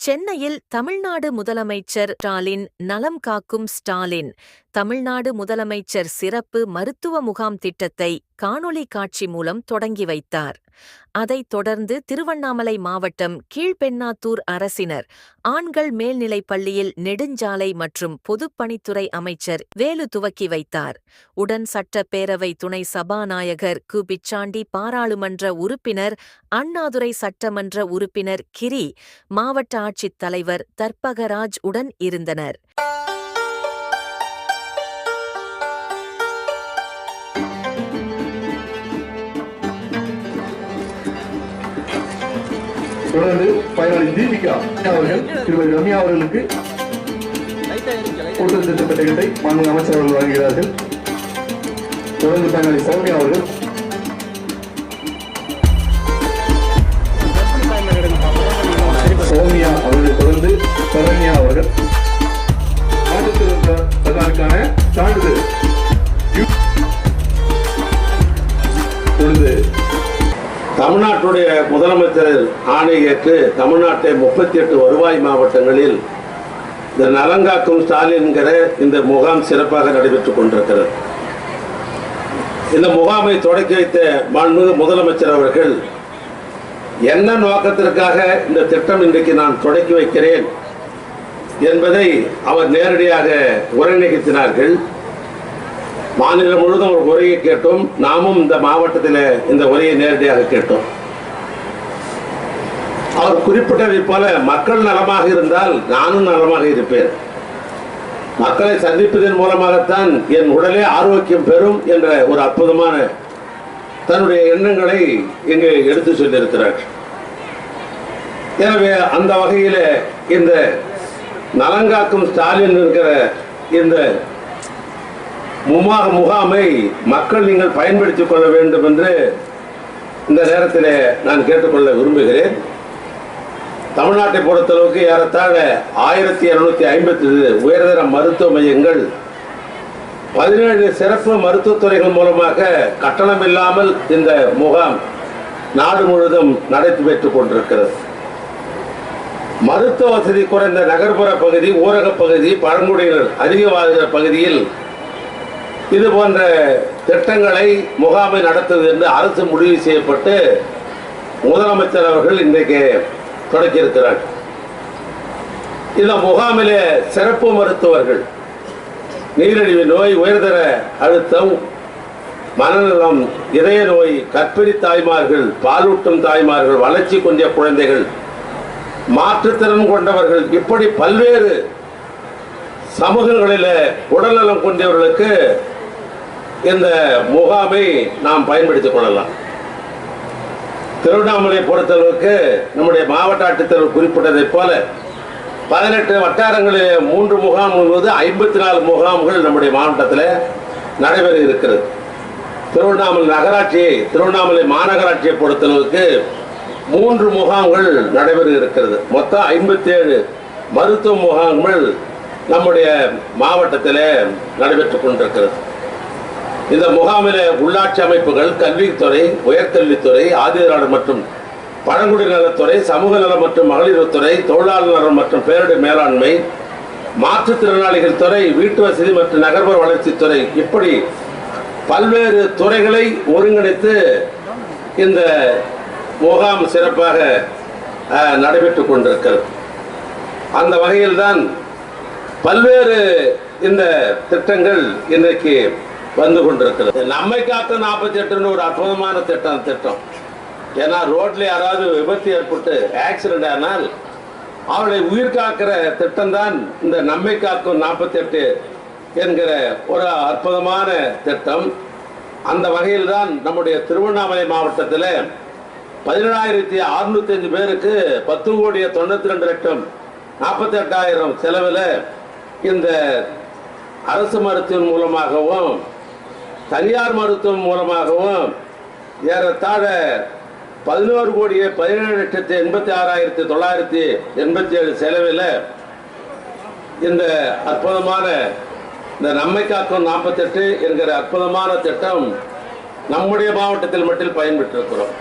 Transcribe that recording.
சென்னையில் தமிழ்நாடு முதலமைச்சர் ஸ்டாலின் நலம் காக்கும் ஸ்டாலின் தமிழ்நாடு முதலமைச்சர் சிறப்பு மருத்துவ முகாம் திட்டத்தை காணொளி காட்சி மூலம் தொடங்கி வைத்தார். அதைத் தொடர்ந்து திருவண்ணாமலை மாவட்டம் கீழ்பெண்ணாத்தூர் அரசினர் ஆண்கள் மேல்நிலைப் பள்ளியில் நெடுஞ்சாலை மற்றும் பொதுப்பணித்துறை அமைச்சர் வேலு துவக்கி வைத்தார். உடன் சட்டப்பேரவை துணை சபாநாயகர் கு. பிச்சாண்டி, பாராளுமன்ற உறுப்பினர் அண்ணாதுரை, சட்டமன்ற உறுப்பினர் கிரி, மாவட்ட ஆட்சித் தலைவர் தர்பகராஜ் உடன் இருந்தனர். தொடர்ந்து பயனாளி தீபிகா அவர்கள் திருமதி ரம்யா அவர்களுக்கு கூட்டுறவு திட்ட பெட்டகத்தை மாண்புமிகு அமைச்சர் அவர்கள் வழங்குகிறார்கள். தொடர்ந்து பயனாளி சௌமியா அவர்கள், சௌமியா அவர்கள், தொடர்ந்து சரண்யா அவர்கள் மாற்றுத்திறனாளிக்கான சான்றிதழ் தொடர்ந்து தமிழ்நாட்டுடைய முதலமைச்சர் ஆணை ஏற்று தமிழ்நாட்டை 38 வருவாய் மாவட்டங்களில் இந்த நலங்காக்கும் ஸ்டாலின் என்கிற இந்த முகாம் சிறப்பாக நடைபெற்றுக் கொண்டிருக்கிறது. இந்த முகாமை தொடக்கி வைத்த மாண்புமிகு முதலமைச்சர் அவர்கள் என்ன நோக்கத்திற்காக இந்த திட்டம் இன்றைக்கு நான் தொடக்கி வைக்கிறேன் என்பதை அவர் நேரடியாக உரை நிகழ்த்தினார்கள். மாநிலம் முழுவதும் ஒரு உரையை கேட்டோம். நாமும் இந்த மாவட்டத்தில் இந்த உரையை நேரடியாக கேட்டோம். அவர் குறிப்பிட்டதை போல மக்கள் நலமாக இருந்தால் நானும் நலமாக இருப்பேன். மக்களை சந்திப்பதன் மூலமாகத்தான் என் உடலே ஆரோக்கியம் பெறும் என்ற ஒரு அற்புதமான தன்னுடைய எண்ணங்களை இங்கு எடுத்து சொல்லியிருக்கிறார். எனவே அந்த வகையில் இந்த நலங்காக்கும் ஸ்டாலின் இருக்கிற இந்த முகாமை மக்கள் நீங்கள் பயன்படுத்திக் கொள்ள வேண்டும் என்று இந்த நேரத்தில் நான் கேட்டுக்கொள்ள விரும்புகிறேன். தமிழ்நாட்டை பொறுத்தளவுக்கு ஏறத்தாழ 1250 உயர்தர மருத்துவ மையங்கள் 17 சிறப்பு மருத்துவத்துறைகள் மூலமாக கட்டணம் இல்லாமல் இந்த முகாம் நாடு முழுவதும் நடைபெற்றுக் கொண்டிருக்கிறது. மருத்துவ வசதி குறைந்த நகர்ப்புற பகுதி, ஊரக பகுதி, பழங்குடியினர் அதிக வாழ்கிற பகுதியில் இது போன்ற திட்டங்களை முகாமை நடத்துவது என்று அரசு முடிவு செய்யப்பட்டு முதலமைச்சர் அவர்கள் இன்றைக்கு தொடக்கியிருக்கிறார். இந்த முகாமிலே சிறப்பு மருத்துவர்கள் நீரிழிவு நோய், உயர்தர அழுத்தம், மனநலம், இதய நோய், கர்ப்பிணி தாய்மார்கள், பாலூட்டும் தாய்மார்கள், வளர்ச்சி குன்றிய குழந்தைகள், மாற்றுத்திறன் கொண்டவர்கள், இப்படி பல்வேறு சமூகங்களில் உடல்நலம் கொண்டவர்களுக்கு இந்த முகாமை நாம் பயன்படுத்திக் கொள்ளலாம். திருவண்ணாமலை பொறுத்தளவுக்கு நம்முடைய மாவட்ட ஆட்சித்தலைவர் குறிப்பிட்டதை போல 18 வட்டாரங்களில் 3 முகாம்கள் போது 54 முகாம்கள் நம்முடைய மாவட்டத்தில் நடைபெற இருக்கிறது. திருவண்ணாமலை மாநகராட்சியை பொறுத்தளவுக்கு 3 முகாம்கள் நடைபெற இருக்கிறது. மொத்தம் 57 மருத்துவ முகாம்கள் நம்முடைய மாவட்டத்தில் நடைபெற்றுக் கொண்டிருக்கிறது. இந்த முகாமில் உள்ளாட்சி அமைப்புகள், கல்வித்துறை, உயர்கல்வித்துறை, ஆதிதிராவிடர் மற்றும் பழங்குடியினர் நலத்துறை, சமூக நலம் மற்றும் மகளிர் துறை, தொழிலாளர் நலம் மற்றும் பேரிடர் மேலாண்மை, மாற்றுத்திறனாளிகள் துறை, வீட்டு வசதி மற்றும் நகர்ப்புற வளர்ச்சித்துறை, இப்படி பல்வேறு துறைகளை ஒருங்கிணைத்து இந்த முகாம் சிறப்பாக நடைபெற்றுக் கொண்டிருக்கிறது. அந்த வகையில்தான் பல்வேறு இந்த திட்டங்கள் இன்றைக்கு வந்து கொண்டிருக்கிறது. நம்மை காக்க 48 ஒரு அற்புதமான திட்டம். ஏன்னா ரோட்ல யாராவது விபத்து ஏற்பட்டு ஆக்சிடென்ட் ஆனால் அவர்களை உயிர் காக்கிற திட்டம் தான் இந்த நம்மை காக்கும் 48 என்கிற ஒரு அற்புதமான திட்டம். அந்த வகையில் தான் நம்முடைய திருவண்ணாமலை மாவட்டத்தில் 17,605 பேருக்கு 10,92,48,000 செலவில் இந்த அரசு மருத்துவம் மூலமாகவும் தனியார் மருத்துவம் மூலமாகவும் ஏறத்தாழ 11,17,86,987 செலவில் இந்த அற்புதமான இந்த நம்மை காக்கும் 48 என்கிற அற்புதமான திட்டம் நம்முடைய மாவட்டத்தில் மட்டும் பயன்பெற்றிருக்கிறோம்.